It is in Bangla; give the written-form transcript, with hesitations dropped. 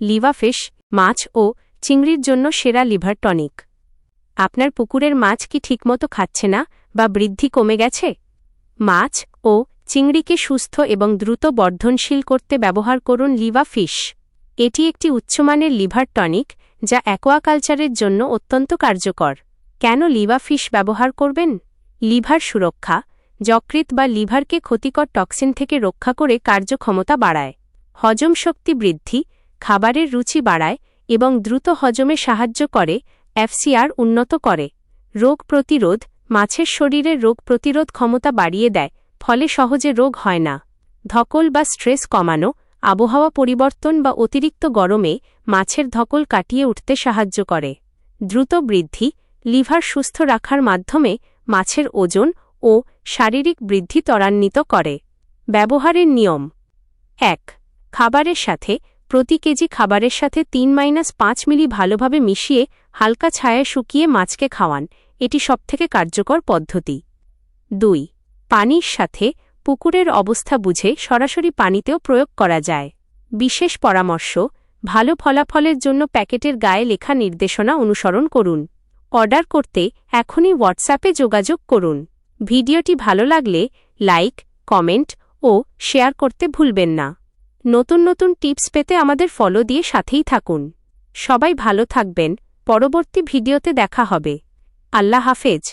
লিভাফিশ মাছ ও চিংড়ির জন্য সেরা লিভার টনিক। আপনার পুকুরের মাছ কি ঠিকমতো খাচ্ছে না বা বৃদ্ধি কমে গেছে? মাছ ও চিংড়িকে সুস্থ এবং দ্রুত বর্ধনশীল করতে ব্যবহার করুন লিভাফিশ। এটি একটি উচ্চমানের লিভার টনিক যা অ্যাকোয়াকালচারের জন্য অত্যন্ত কার্যকর। কেন লিভাফিশ ব্যবহার করবেন? লিভার সুরক্ষা, যকৃৎ বা লিভারকে ক্ষতিকর টক্সিন থেকে রক্ষা করে কার্যক্ষমতা বাড়ায়। হজম শক্তি বৃদ্ধি, খাবারের রুচি বাড়ায় এবং দ্রুত হজমে সাহায্য করে। এফসিআর উন্নত করে। রোগ প্রতিরোধ, মাছের শরীরের রোগ প্রতিরোধ ক্ষমতা বাড়িয়ে দেয়, ফলে সহজে রোগ হয় না। ধকল বা স্ট্রেস কমানো, আবহাওয়া পরিবর্তন বা অতিরিক্ত গরমে মাছের ধকল কাটিয়ে উঠতে সাহায্য করে। দ্রুত বৃদ্ধি, লিভার সুস্থ রাখার মাধ্যমে মাছের ওজন ও শারীরিক বৃদ্ধি ত্বরান্বিত করে। ব্যবহারের নিয়ম: ১. খাবারের সাথে প্রতি কেজি খাবারের সাথে ৩-৫ মিলি ভালোভাবে মিশিয়ে হালকা ছায়ায় শুকিয়ে মাছকে খাওয়ান, এটি সবথেকে কার্যকর পদ্ধতি। ২. পানির সাথে পুকুরের অবস্থা বুঝে সরাসরি পানিতেও প্রয়োগ করা যায়। বিশেষ পরামর্শ: ভালো ফলাফলের জন্য প্যাকেটের গায়ে লেখা নির্দেশনা অনুসরণ করুন। অর্ডার করতে এখনই হোয়াটসঅ্যাপে যোগাযোগ করুন। ভিডিওটি ভালো লাগলে লাইক, কমেন্ট ও শেয়ার করতে ভুলবেন না। নতুন নতুন টিপস পেতে আমাদের ফলো দিয়ে সাথেই থাকুন। সবাই ভালো থাকবেন। পরবর্তী ভিডিওতে দেখা হবে। আল্লাহ হাফেজ।